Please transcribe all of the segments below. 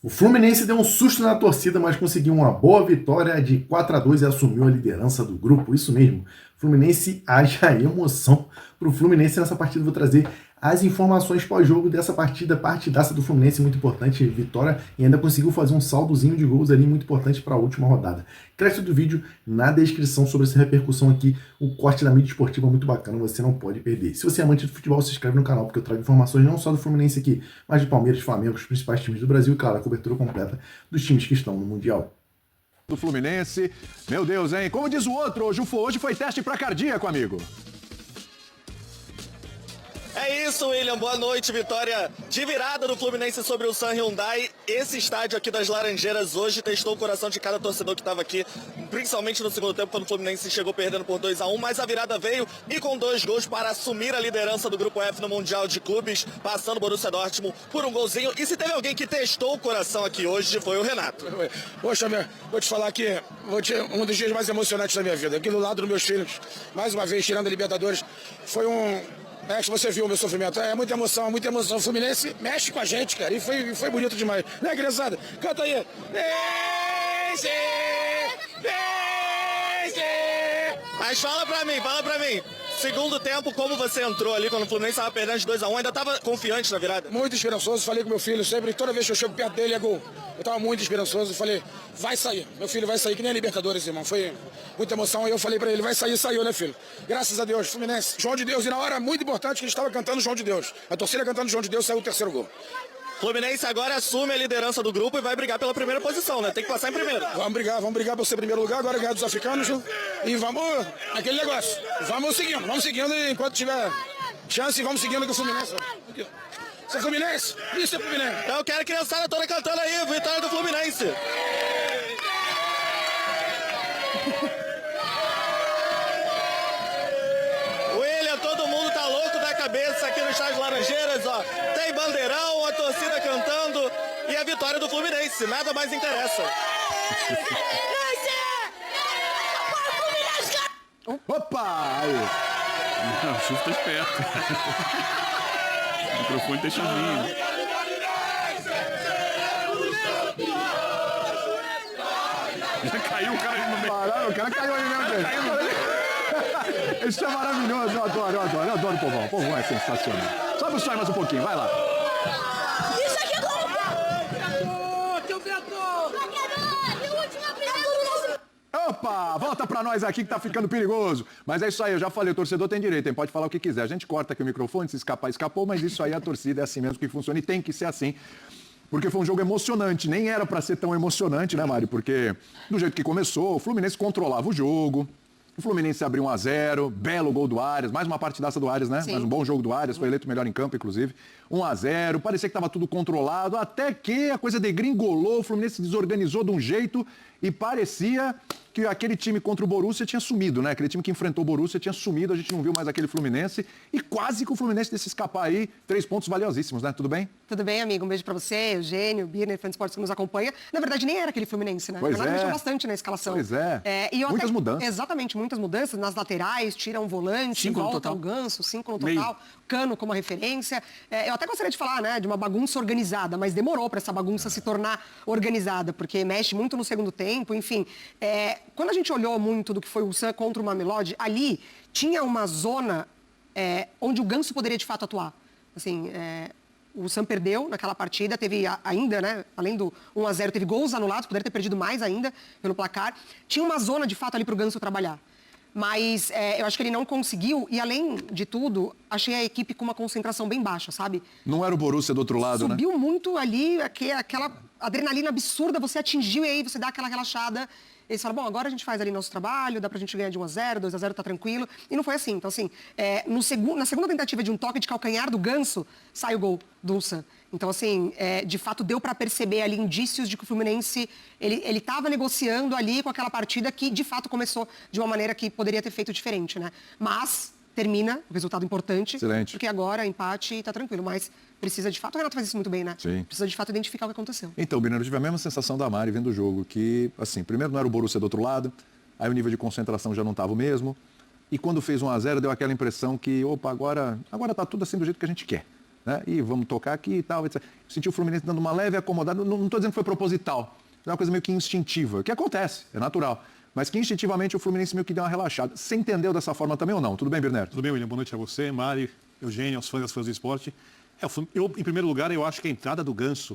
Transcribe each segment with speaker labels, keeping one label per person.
Speaker 1: O Fluminense deu um susto na torcida, mas conseguiu uma boa vitória de 4-2 e assumiu a liderança do grupo. Isso mesmo, Fluminense haja emoção para o Fluminense nessa partida. Vou trazer as informações pós-jogo dessa partida, partidaça do Fluminense, muito importante, vitória, e ainda conseguiu fazer um saldozinho de gols ali, muito importante para a última rodada. Crédito do vídeo na descrição sobre essa repercussão aqui, o corte da mídia esportiva é muito bacana, você não pode perder. Se você é amante de futebol, se inscreve no canal, porque eu trago informações não só do Fluminense aqui, mas de Palmeiras, Flamengo, os principais times do Brasil e, claro, a cobertura completa dos times que estão no Mundial.
Speaker 2: Do Fluminense, meu Deus, hein? Como diz o outro, hoje foi teste para cardíaco, amigo.
Speaker 3: É isso, William. Boa noite. Vitória de virada do Fluminense sobre o Sun Hyundai. Esse estádio aqui das Laranjeiras hoje testou o coração de cada torcedor que estava aqui, principalmente no segundo tempo, quando o Fluminense chegou perdendo por 2-1, mas a virada veio e com 2 gols para assumir a liderança do Grupo F no Mundial de Clubes, passando o Borussia Dortmund por um golzinho. E se teve alguém que testou o coração aqui hoje, foi o Renato.
Speaker 4: Poxa, vou te falar que um dos dias mais emocionantes da minha vida. Aqui do lado dos meus filhos, mais uma vez, tirando a Libertadores, foi um... que você viu o meu sofrimento. É muita emoção, muita emoção. O Fluminense mexe com a gente, cara. E foi bonito demais. Né, criançada? Canta aí. Vence! Vence!
Speaker 3: Mas fala pra mim. Segundo tempo, como você entrou ali quando o Fluminense estava perdendo de 2-1, ainda estava confiante na virada?
Speaker 4: Muito esperançoso. Falei com meu filho sempre, toda vez que eu chego perto dele é gol. Eu estava muito esperançoso. Falei, vai sair. Meu filho vai sair, que nem a Libertadores, irmão. Foi muita emoção. Aí eu falei pra ele, vai sair, saiu, né, filho? Graças a Deus, Fluminense. João de Deus. E na hora muito importante que a gente estava cantando João de Deus. A torcida cantando João de Deus, saiu o terceiro gol.
Speaker 3: Fluminense agora assume a liderança do grupo e vai brigar pela primeira posição, né? Tem que passar em primeiro.
Speaker 4: Vamos brigar para ser primeiro lugar, agora ganhar dos africanos. E vamos, aquele negócio. Vamos seguindo enquanto tiver chance, vamos seguindo com o Fluminense. Isso é Fluminense? Isso é Fluminense.
Speaker 3: Então eu quero a criançada toda cantando aí, vitória do Fluminense. William, todo mundo tá louco da cabeça aqui no estádio Laranjeiras, ó. Tem bandeirão, a torcida cantando e a vitória do Fluminense, nada mais interessa.
Speaker 2: Opa! Aí.
Speaker 5: Não, o Chufo tá esperto. O microfone tá chavinho. Já caiu o cara no meio.
Speaker 2: Caralho, o cara caiu ali mesmo, gente. Isso é maravilhoso, eu adoro o povão. O povão é sensacional. Sobe o som mais um pouquinho, vai lá.
Speaker 6: Isso aqui é gol! Teu vetor!
Speaker 2: Opa, volta pra nós aqui que tá ficando perigoso. Mas é isso aí, eu já falei, o torcedor tem direito, hein? Pode falar o que quiser. A gente corta aqui o microfone, se escapar, escapou, mas isso aí a torcida é assim mesmo que funciona e tem que ser assim. Porque foi um jogo emocionante, nem era pra ser tão emocionante, né, Mário? Porque do jeito que começou, o Fluminense controlava o jogo, o Fluminense abriu 1-0, belo gol do Arias, mais uma partidaça do Arias, né?
Speaker 6: Sim.
Speaker 2: Mais um bom jogo do Arias, foi eleito melhor em campo, inclusive. 1-0, parecia que estava tudo controlado, até que a coisa degringolou, o Fluminense desorganizou de um jeito e parecia que aquele time contra o Borussia tinha sumido, né? Aquele time que enfrentou o Borussia tinha sumido, a gente não viu mais aquele Fluminense e quase que o Fluminense desse escapar aí, 3 pontos valiosíssimos, né? Tudo bem?
Speaker 6: Tudo bem, amigo? Um beijo pra você, Eugênio, Birner, fã de esportes que nos acompanha. Na verdade, nem era aquele Fluminense, né?
Speaker 2: Pois
Speaker 6: O Renato
Speaker 2: é.
Speaker 6: mexeu bastante na escalação.
Speaker 2: Pois é.
Speaker 6: E eu
Speaker 2: Muitas mudanças.
Speaker 6: Exatamente, muitas mudanças. Nas laterais, tira um volante,
Speaker 5: 5 no
Speaker 6: volta
Speaker 5: total.
Speaker 6: o Ganso, 5 no total.
Speaker 5: Meio.
Speaker 6: Cano como referência. Eu até gostaria de falar, né, de uma bagunça organizada, mas demorou para essa bagunça se tornar organizada, porque mexe muito no segundo tempo, enfim. Quando a gente olhou muito do que foi o Sun contra o Mamelodi, ali tinha uma zona onde o Ganso poderia de fato atuar. Assim, o Sun perdeu naquela partida, teve ainda, né, além do 1-0, teve gols anulados, poderia ter perdido mais ainda pelo placar. Tinha uma zona de fato ali para o Ganso trabalhar. Mas eu acho que ele não conseguiu e, além de tudo, achei a equipe com uma concentração bem baixa, sabe?
Speaker 2: Não era o Borussia do outro lado, né?
Speaker 6: Subiu muito ali, aquela adrenalina absurda, você atingiu e aí você dá aquela relaxada. Eles falam, bom, agora a gente faz ali nosso trabalho, dá pra gente ganhar de 1-0, 2-0, tá tranquilo. E não foi assim. Então, assim, na segunda tentativa de um toque de calcanhar do Ganso, sai o gol do Sun. Então, assim, de fato, deu para perceber ali indícios de que o Fluminense, ele estava negociando ali com aquela partida que, de fato, começou de uma maneira que poderia ter feito diferente, né? Mas termina, o resultado importante.
Speaker 2: Excelente.
Speaker 6: Porque agora, empate, tá tranquilo. Mas precisa, de fato, o Renato faz isso muito bem, né?
Speaker 2: Sim.
Speaker 6: Precisa, de fato, identificar o que aconteceu.
Speaker 2: Então, Biner, eu tive a mesma sensação da Mari vendo o jogo, que, assim, primeiro não era o Borussia do outro lado, aí o nível de concentração já não estava o mesmo, e quando fez 1-0 deu aquela impressão que, opa, agora tá tudo assim do jeito que a gente quer. né? E vamos tocar aqui e tal, etc. Senti o Fluminense dando uma leve acomodada, não estou dizendo que foi proposital, é uma coisa meio que instintiva, que acontece, é natural. Mas que instintivamente o Fluminense meio que deu uma relaxada. Você entendeu dessa forma também ou não? Tudo bem, Berneto?
Speaker 7: Tudo bem, William? Boa noite a você, Mari, Eugênio, aos fãs e às fãs do esporte. Eu, em primeiro lugar, eu acho que a entrada do Ganso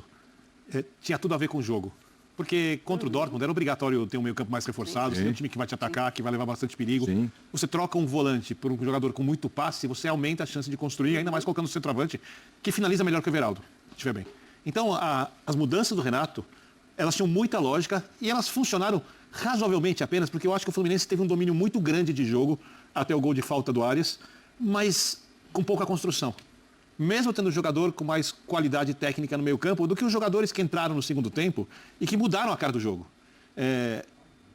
Speaker 7: tinha tudo a ver com o jogo. Porque contra o Dortmund era obrigatório ter um meio campo mais reforçado, você tem um time que vai te atacar, que vai levar bastante perigo.
Speaker 2: Sim.
Speaker 7: Você troca um volante por um jogador com muito passe, você aumenta a chance de construir, ainda mais colocando o centroavante, que finaliza melhor que o Everaldo, se estiver bem. Então, as mudanças do Renato, elas tinham muita lógica e elas funcionaram razoavelmente apenas, porque eu acho que o Fluminense teve um domínio muito grande de jogo até o gol de falta do Arias, mas com pouca construção. Mesmo tendo jogador com mais qualidade técnica no meio campo do que os jogadores que entraram no segundo tempo e que mudaram a cara do jogo.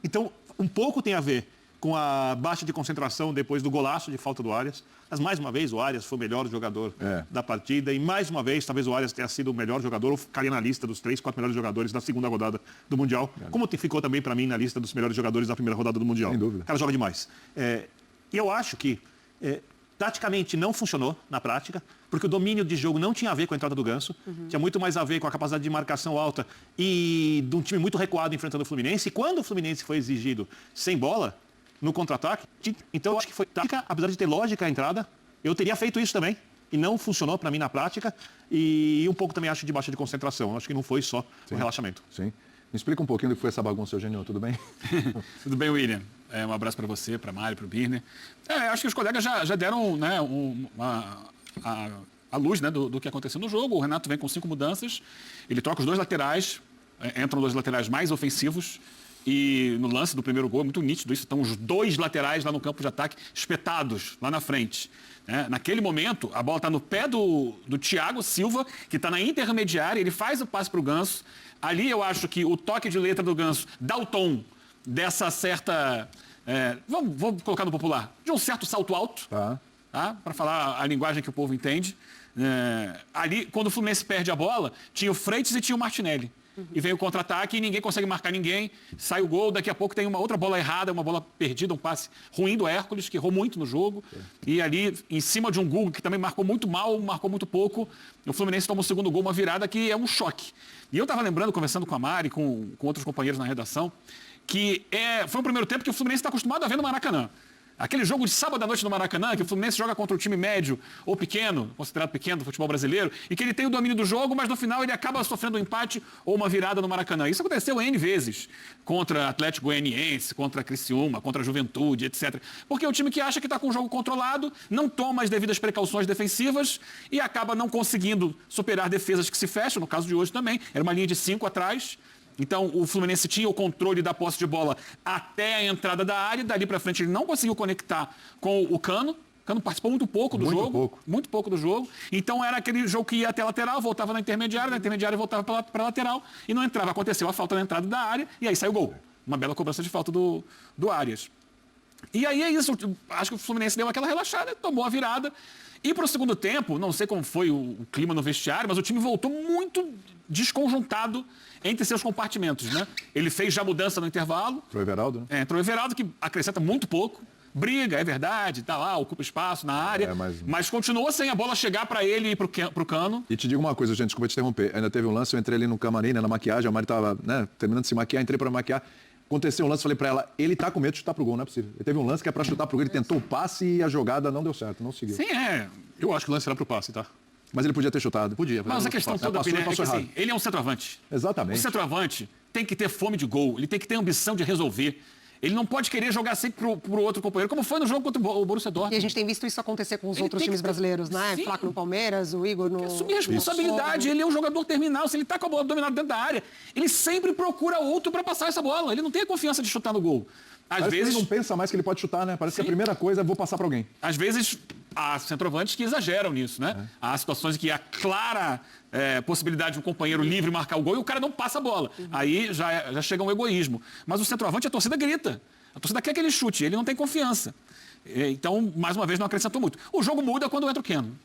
Speaker 7: Então, um pouco tem a ver com a baixa de concentração depois do golaço de falta do Arias. Mas, mais uma vez, o Arias foi o melhor jogador da partida. E, mais uma vez, talvez o Arias tenha sido o melhor jogador ou ficaria na lista dos 3, 4 melhores jogadores da segunda rodada do Mundial. Como ficou também, para mim, na lista dos melhores jogadores da primeira rodada do Mundial.
Speaker 2: Sem dúvida.
Speaker 7: O cara joga demais. E eu acho que, taticamente, não funcionou na prática, porque o domínio de jogo não tinha a ver com a entrada do Ganso. Tinha muito mais a ver com a capacidade de marcação alta e de um time muito recuado enfrentando o Fluminense. E quando o Fluminense foi exigido sem bola, no contra-ataque, então eu acho que foi tática, apesar de ter lógica a entrada, eu teria feito isso também. E não funcionou para mim na prática. E um pouco também acho de baixa de concentração. Eu acho que não foi só o relaxamento.
Speaker 2: Sim. Me explica um pouquinho do que foi essa bagunça, Eugênio, tudo bem?
Speaker 5: Tudo bem, William? Um abraço para você, para a Mari, para o Birner. Acho que os colegas já deram, né, a luz, né, do que aconteceu no jogo. O Renato vem com 5 mudanças. Ele troca os 2 laterais. Entram 2 laterais mais ofensivos. E no lance do primeiro gol, é muito nítido isso, estão os 2 laterais lá no campo de ataque espetados, lá na frente. Naquele momento, a bola está no pé do Thiago Silva, que está na intermediária, ele faz o passe para o Ganso. Ali eu acho que o toque de letra do Ganso dá o tom dessa certa... vamos colocar no popular, de um certo salto alto, para falar a linguagem que o povo entende. Ali, quando o Fluminense perde a bola, tinha o Freitas e tinha o Martinelli. E vem o contra-ataque e ninguém consegue marcar ninguém. Sai o gol, daqui a pouco tem uma outra bola errada, uma bola perdida, um passe ruim do Hércules, que errou muito no jogo. E ali, em cima de um gol que também marcou muito mal, marcou muito pouco, o Fluminense toma o segundo gol, uma virada que é um choque. E eu estava lembrando, conversando com a Mari, com outros companheiros na redação, que foi o primeiro tempo que o Fluminense está acostumado a ver no Maracanã. Aquele jogo de sábado à noite no Maracanã, que o Fluminense joga contra o time médio ou pequeno, considerado pequeno do futebol brasileiro, e que ele tem o domínio do jogo, mas no final ele acaba sofrendo um empate ou uma virada no Maracanã. Isso aconteceu N vezes contra Atlético Goianiense, contra Criciúma, contra a Juventude, etc. Porque é um time que acha que está com o jogo controlado, não toma as devidas precauções defensivas e acaba não conseguindo superar defesas que se fecham, no caso de hoje também, era uma linha de 5 atrás. Então, o Fluminense tinha o controle da posse de bola até a entrada da área. Dali para frente, ele não conseguiu conectar com o Cano. O Cano participou muito pouco do jogo. Muito pouco do jogo. Então, era aquele jogo que ia até a lateral, voltava na intermediária voltava para a lateral e não entrava. Aconteceu a falta na entrada da área e aí saiu o gol. Uma bela cobrança de falta do Arias. E aí é isso. Acho que o Fluminense deu aquela relaxada, tomou a virada. E para o segundo tempo, não sei como foi o clima no vestiário, mas o time voltou muito desconjuntado entre seus compartimentos, né? Ele fez já mudança no intervalo.
Speaker 2: Entrou o Everaldo, né?
Speaker 5: Entrou o Everaldo, que acrescenta muito pouco. Briga, é verdade, tá lá, ocupa espaço na área. Mas continua sem a bola chegar para ele e para o Cano.
Speaker 2: E te digo uma coisa, gente, desculpa te interromper. Ainda teve um lance, eu entrei ali no camarim, né, na maquiagem, a Mari estava, né, terminando de se maquiar, entrei para maquiar. Aconteceu um lance, falei para ela, ele tá com medo de chutar pro gol, não é possível. Ele teve um lance que é para chutar pro gol, ele tentou o passe e a jogada não deu certo, não seguiu.
Speaker 5: Sim,
Speaker 7: Eu acho que o lance era pro passe, tá?
Speaker 2: Mas ele podia ter chutado.
Speaker 7: Podia.
Speaker 5: Mas a questão toda, Piné, é que assim, ele é um centroavante.
Speaker 2: Exatamente.
Speaker 5: O centroavante tem que ter fome de gol, ele tem que ter ambição de resolver. Ele não pode querer jogar sempre pro outro companheiro, como foi no jogo contra o Borussia Dortmund.
Speaker 6: E a gente tem visto isso acontecer com os outros times brasileiros, né?
Speaker 5: Sim.
Speaker 6: Flaco no Palmeiras, o Igor no...
Speaker 5: Assumir responsabilidade, ele é um jogador terminal, se ele tá com a bola dominada dentro da área, ele sempre procura outro para passar essa bola, ele não tem a confiança de chutar no gol. Às vezes
Speaker 2: ele não pensa mais que ele pode chutar, né? Parece que a primeira coisa é vou passar para alguém.
Speaker 5: Às vezes há centroavantes que exageram nisso, né? Há situações em que há clara possibilidade de um companheiro livre marcar o gol e o cara não passa a bola. Aí já chega um egoísmo. Mas o centroavante, a torcida grita. A torcida quer que ele chute, ele não tem confiança. Então, mais uma vez, não acrescentou muito. O jogo muda quando entra o Keno.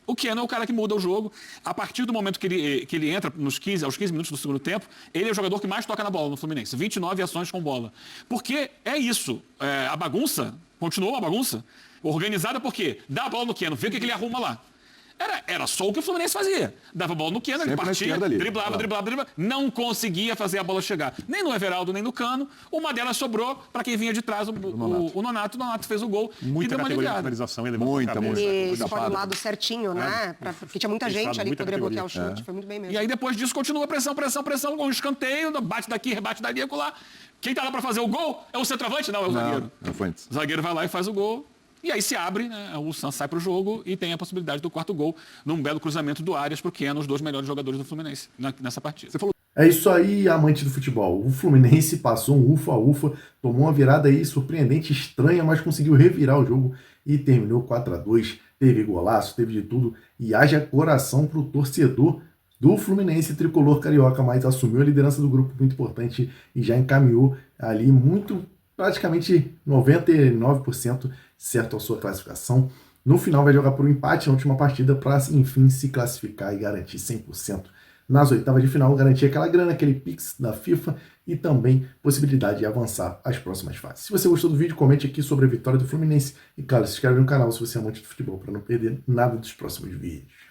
Speaker 5: O Keno é o cara que muda o jogo. A partir do momento que ele entra aos 15 minutos do segundo tempo, ele é o jogador que mais toca na bola no Fluminense. 29 ações com bola. Porque é isso. A bagunça, continuou a bagunça, organizada por quê? Dá a bola no Keno, vê o que ele arruma lá. Era só o que o Fluminense fazia. Dava a bola no Keno, ele
Speaker 2: Sempre na
Speaker 5: partia,
Speaker 2: esquerda ali.
Speaker 5: driblava, não conseguia fazer a bola chegar. Nem no Everaldo, nem no Cano. Uma delas sobrou para quem vinha de trás, o Nonato. O Nonato fez o gol e
Speaker 7: Muita
Speaker 5: deu uma
Speaker 7: categoria de
Speaker 5: aliviada.
Speaker 7: finalização, ele levantou a
Speaker 2: Muita,
Speaker 7: cabeça.
Speaker 6: E
Speaker 2: Muita
Speaker 6: escolhe o
Speaker 2: fada.
Speaker 6: lado certinho, né? Porque tinha muita gente ali que
Speaker 7: muita
Speaker 6: poderia bloquear o
Speaker 7: categoria.
Speaker 6: chute. Foi muito bem mesmo.
Speaker 5: E aí depois disso continua pressão, com um escanteio, bate daqui, rebate dali, acolá. Quem tá lá para fazer o gol é o centroavante? Não, é o zagueiro.
Speaker 2: Não foi antes.
Speaker 5: O zagueiro vai lá e faz o gol. E aí se abre, né? O Santos sai para o jogo e tem a possibilidade do quarto gol num belo cruzamento do Arias, porque é um dos dois melhores jogadores do Fluminense nessa partida.
Speaker 2: Você falou
Speaker 1: É isso aí, amante do futebol. O Fluminense passou um ufa-ufa, tomou uma virada aí surpreendente, estranha, mas conseguiu revirar o jogo e terminou 4-2. Teve golaço, teve de tudo. E haja coração pro torcedor do Fluminense tricolor carioca, mas assumiu a liderança do grupo, muito importante, e já encaminhou ali praticamente 99% certo a sua classificação. No final vai jogar por um empate na última partida para, enfim, se classificar e garantir 100% nas oitavas de final, garantir aquela grana, aquele Pix da FIFA e também possibilidade de avançar às próximas fases. Se você gostou do vídeo, comente aqui sobre a vitória do Fluminense e, claro, se inscreve no canal se você é amante de futebol para não perder nada dos próximos vídeos.